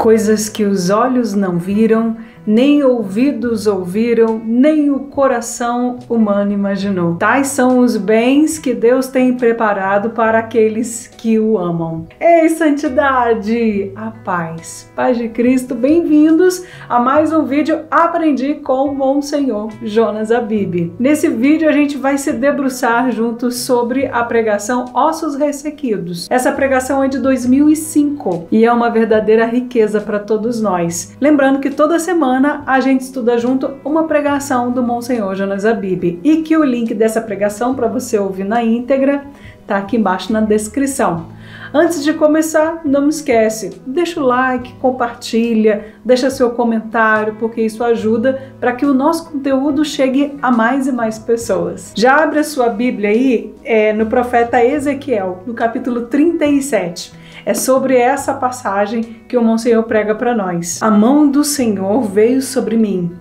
coisas que os olhos não viram, nem ouvidos ouviram, nem o coração humano imaginou. Tais são os bens que Deus tem preparado para aqueles que o amam. Ei, santidade! A paz! Paz de Cristo, bem-vindos a mais um vídeo Aprendi com o Monsenhor Jonas Abib. Nesse vídeo a gente vai se debruçar juntos sobre a pregação Ossos Ressequidos. Essa pregação é de 2005 e é uma verdadeira riqueza para todos nós. Lembrando que toda semana a gente estuda junto uma pregação do Monsenhor Jonas Abib e que o link dessa pregação para você ouvir na íntegra tá aqui embaixo na descrição. Antes de começar, não esquece, deixa o like, compartilha, deixa seu comentário, porque isso ajuda para que o nosso conteúdo chegue a mais e mais pessoas. Já abre a sua Bíblia aí no profeta Ezequiel, no capítulo 37. É sobre essa passagem que o Monsenhor prega para nós. A mão do Senhor veio sobre mim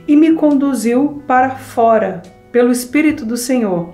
e me conduziu para fora pelo Espírito do Senhor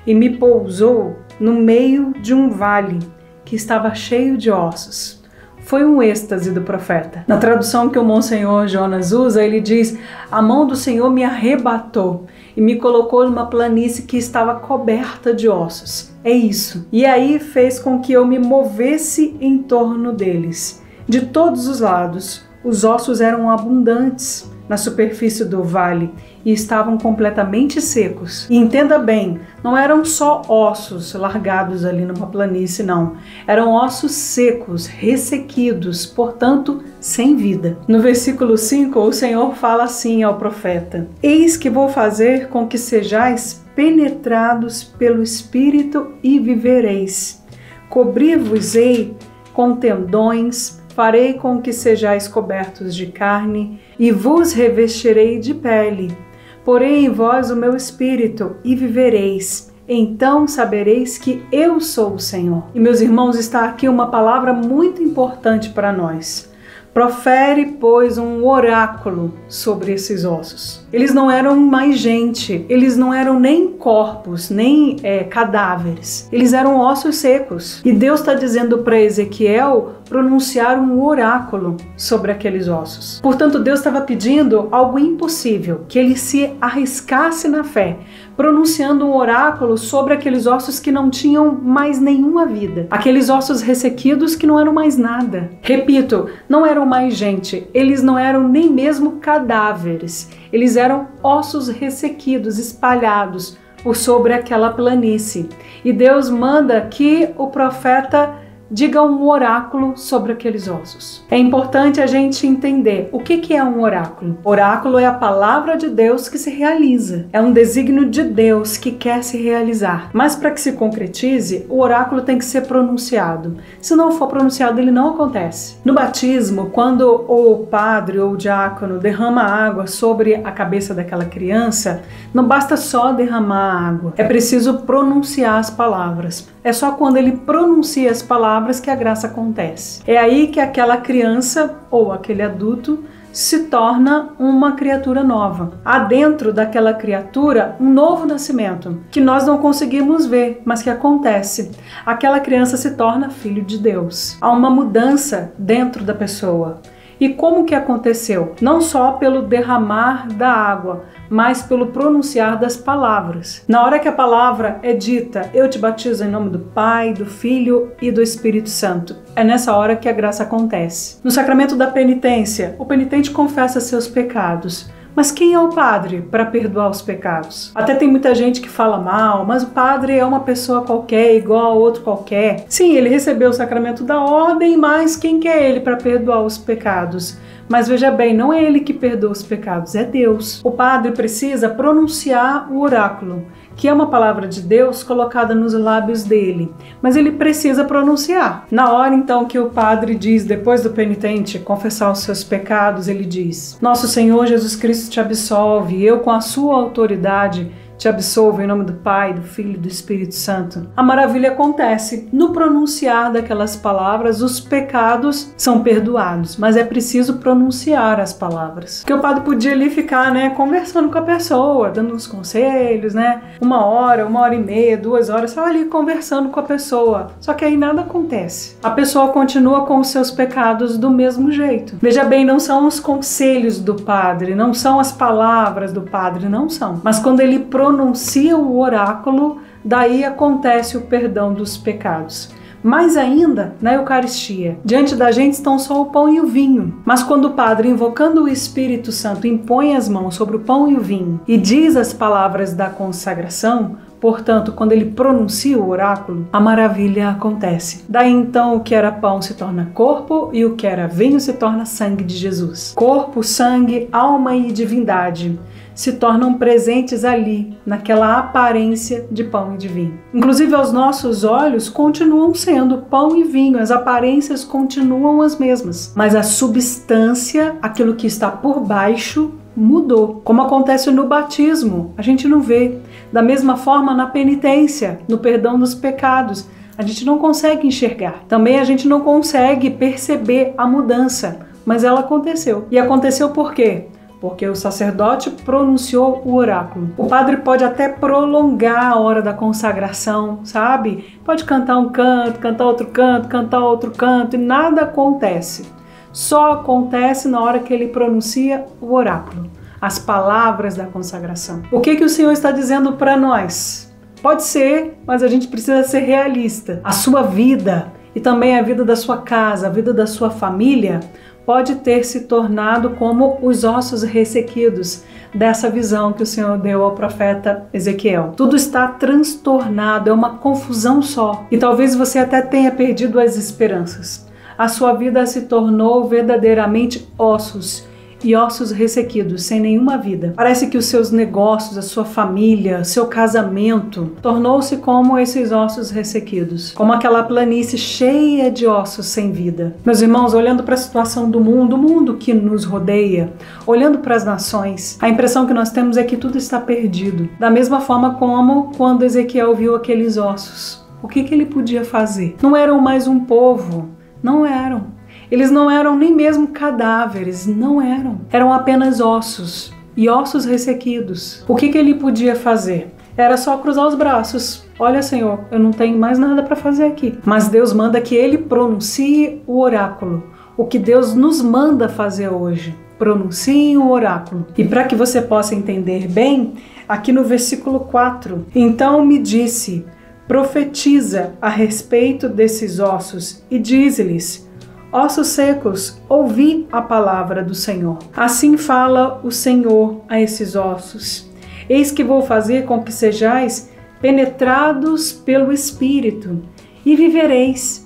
e me pousou no meio de um vale que estava cheio de ossos. Foi um êxtase do profeta. Na tradução que o Monsenhor Jonas usa, ele diz: a mão do Senhor me arrebatou e me colocou numa planície que estava coberta de ossos. É isso. E aí fez com que eu me movesse em torno deles. De todos os lados, os ossos eram abundantes na superfície do vale e estavam completamente secos. E entenda bem, não eram só ossos largados ali numa planície, não. Eram ossos secos, ressequidos, portanto, sem vida. No versículo 5, o Senhor fala assim ao profeta: eis que vou fazer com que sejais penetrados pelo Espírito e vivereis. Cobrir-vos-ei com tendões, farei com que sejais cobertos de carne e vos revestirei de pele. Porei em vós o meu Espírito e vivereis. Então sabereis que eu sou o Senhor. E meus irmãos, está aqui uma palavra muito importante para nós. Profere, pois, um oráculo sobre esses ossos. Eles não eram mais gente, eles não eram nem corpos, nem cadáveres. Eles eram ossos secos. E Deus está dizendo para Ezequiel pronunciar um oráculo sobre aqueles ossos. Portanto, Deus estava pedindo algo impossível, que ele se arriscasse na fé, pronunciando um oráculo sobre aqueles ossos que não tinham mais nenhuma vida. Aqueles ossos ressequidos que não eram mais nada. Repito, não eram mais gente, eles não eram nem mesmo cadáveres. Eles eram ossos ressequidos, espalhados por sobre aquela planície. E Deus manda que o profeta diga um oráculo sobre aqueles ossos. É importante a gente entender o que é um oráculo. Oráculo é a palavra de Deus que se realiza. É um desígnio de Deus que quer se realizar. Mas para que se concretize, o oráculo tem que ser pronunciado. Se não for pronunciado, ele não acontece. No batismo, quando o padre ou o diácono derrama água sobre a cabeça daquela criança, não basta só derramar a água. É preciso pronunciar as palavras. É só quando ele pronuncia as palavras que a graça acontece. É aí que aquela criança ou aquele adulto se torna uma criatura nova. Há dentro daquela criatura um novo nascimento, que nós não conseguimos ver, mas que acontece. Aquela criança se torna filho de Deus. Há uma mudança dentro da pessoa. E como que aconteceu? Não só pelo derramar da água, mas pelo pronunciar das palavras. Na hora que a palavra é dita, eu te batizo em nome do Pai, do Filho e do Espírito Santo. É nessa hora que a graça acontece. No sacramento da penitência, o penitente confessa seus pecados. Mas quem é o padre para perdoar os pecados? Até tem muita gente que fala mal, mas o padre é uma pessoa qualquer, igual a outro qualquer. Sim, ele recebeu o sacramento da ordem, mas quem que é ele para perdoar os pecados? Mas veja bem, não é ele que perdoa os pecados, é Deus. O padre precisa pronunciar o oráculo, que é uma palavra de Deus colocada nos lábios dele, mas ele precisa pronunciar. Na hora então que o padre diz, depois do penitente confessar os seus pecados, ele diz: Nosso Senhor Jesus Cristo te absolve, eu com a sua autoridade te absolvo em nome do Pai, do Filho e do Espírito Santo. A maravilha acontece. No pronunciar daquelas palavras, os pecados são perdoados, mas é preciso pronunciar as palavras. Porque o padre podia ali ficar, conversando com a pessoa, dando uns conselhos, 1 hora, 1 hora e meia, 2 horas, só ali conversando com a pessoa. Só que aí nada acontece. A pessoa continua com os seus pecados do mesmo jeito. Veja bem, não são os conselhos do padre, não são as palavras do padre, não são. Mas quando ele pronuncia o oráculo, daí acontece o perdão dos pecados. Mais ainda, na Eucaristia, diante da gente estão só o pão e o vinho. Mas quando o padre, invocando o Espírito Santo, impõe as mãos sobre o pão e o vinho e diz as palavras da consagração, portanto, quando ele pronuncia o oráculo, a maravilha acontece. Daí então o que era pão se torna corpo e o que era vinho se torna sangue de Jesus. Corpo, sangue, alma e divindade se tornam presentes ali, naquela aparência de pão e de vinho. Inclusive, aos nossos olhos, continuam sendo pão e vinho, as aparências continuam as mesmas, mas a substância, aquilo que está por baixo, mudou. Como acontece no batismo, a gente não vê. Da mesma forma, na penitência, no perdão dos pecados, a gente não consegue enxergar. Também a gente não consegue perceber a mudança, mas ela aconteceu. E aconteceu por quê? Porque o sacerdote pronunciou o oráculo. O padre pode até prolongar a hora da consagração, sabe? Pode cantar um canto, cantar outro canto, cantar outro canto e nada acontece. Só acontece na hora que ele pronuncia o oráculo, as palavras da consagração. O que o Senhor está dizendo para nós? Pode ser, mas a gente precisa ser realista. A sua vida e também a vida da sua casa, a vida da sua família pode ter se tornado como os ossos ressequidos dessa visão que o Senhor deu ao profeta Ezequiel. Tudo está transtornado, é uma confusão só. E talvez você até tenha perdido as esperanças. A sua vida se tornou verdadeiramente ossos e ossos ressequidos, sem nenhuma vida. Parece que os seus negócios, a sua família, seu casamento, tornou-se como esses ossos ressequidos, como aquela planície cheia de ossos sem vida. Meus irmãos, olhando para a situação do mundo que nos rodeia, olhando para as nações, a impressão que nós temos é que tudo está perdido. Da mesma forma como quando Ezequiel viu aqueles ossos. O que ele podia fazer? Não eram mais um povo, não eram. Eles não eram nem mesmo cadáveres, não eram. Eram apenas ossos e ossos ressequidos. O que ele podia fazer? Era só cruzar os braços. Olha, Senhor, eu não tenho mais nada para fazer aqui. Mas Deus manda que ele pronuncie o oráculo. O que Deus nos manda fazer hoje. Pronuncie o oráculo. E para que você possa entender bem, aqui no versículo 4. Então me disse, profetiza a respeito desses ossos e dize-lhes, ossos secos, ouvi a palavra do Senhor. Assim fala o Senhor a esses ossos. Eis que vou fazer com que sejais penetrados pelo Espírito, e vivereis.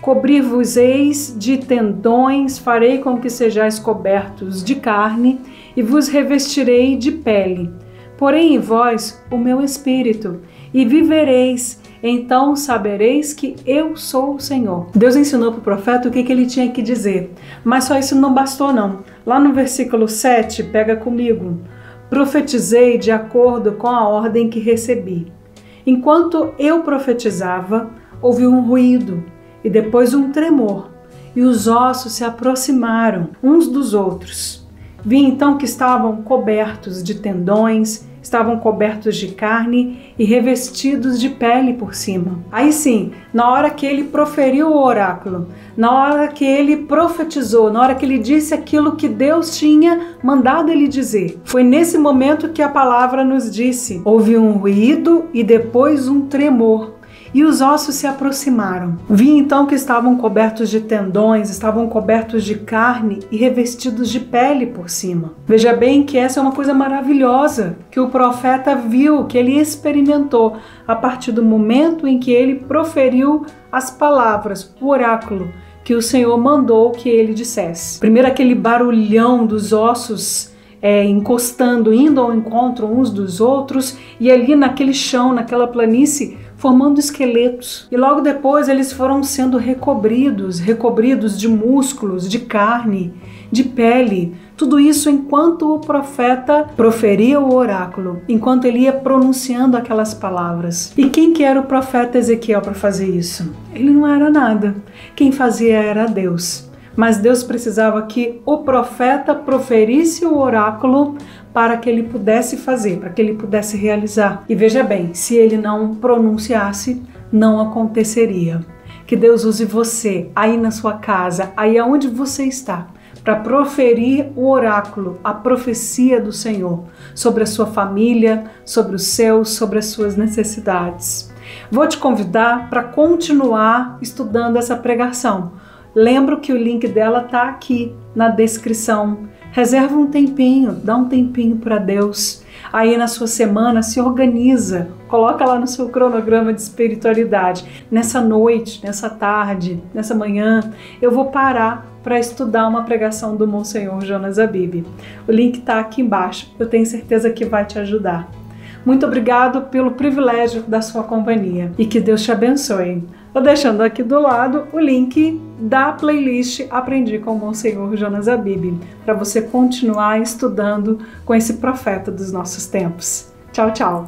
Cobrir-vos-eis de tendões, farei com que sejais cobertos de carne, e vos revestirei de pele. Porém em vós o meu Espírito, e vivereis. Então sabereis que eu sou o Senhor. Deus ensinou para o profeta o que ele tinha que dizer, mas só isso não bastou não. Lá no versículo 7, pega comigo. Profetizei de acordo com a ordem que recebi. Enquanto eu profetizava, houve um ruído e depois um tremor, e os ossos se aproximaram uns dos outros. Vi então que estavam cobertos de tendões, estavam cobertos de carne e revestidos de pele por cima. Aí sim, na hora que ele proferiu o oráculo, na hora que ele profetizou, na hora que ele disse aquilo que Deus tinha mandado ele dizer, foi nesse momento que a palavra nos disse, houve um ruído e depois um tremor. E os ossos se aproximaram. Vi então que estavam cobertos de tendões, estavam cobertos de carne e revestidos de pele por cima. Veja bem que essa é uma coisa maravilhosa que o profeta viu, que ele experimentou a partir do momento em que ele proferiu as palavras, o oráculo que o Senhor mandou que ele dissesse. Primeiro aquele barulhão dos ossos encostando, indo ao encontro uns dos outros, e ali naquele chão, naquela planície, formando esqueletos. E logo depois eles foram sendo recobridos de músculos, de carne, de pele. Tudo isso enquanto o profeta proferia o oráculo, enquanto ele ia pronunciando aquelas palavras. E quem que era o profeta Ezequiel para fazer isso? Ele não era nada. Quem fazia era Deus. Mas Deus precisava que o profeta proferisse o oráculo para que ele pudesse fazer, para que ele pudesse realizar. E veja bem, se ele não pronunciasse, não aconteceria. Que Deus use você aí na sua casa, aí aonde você está, para proferir o oráculo, a profecia do Senhor sobre a sua família, sobre os seus, sobre as suas necessidades. Vou te convidar para continuar estudando essa pregação. Lembro que o link dela está aqui na descrição. Reserva um tempinho, dá um tempinho para Deus. Aí na sua semana se organiza, coloca lá no seu cronograma de espiritualidade. Nessa noite, nessa tarde, nessa manhã, eu vou parar para estudar uma pregação do Monsenhor Jonas Abib. O link está aqui embaixo, eu tenho certeza que vai te ajudar. Muito obrigado pelo privilégio da sua companhia e que Deus te abençoe. Estou deixando aqui do lado o link da playlist Aprendi com o Monsenhor Jonas Abib, para você continuar estudando com esse profeta dos nossos tempos. Tchau, tchau!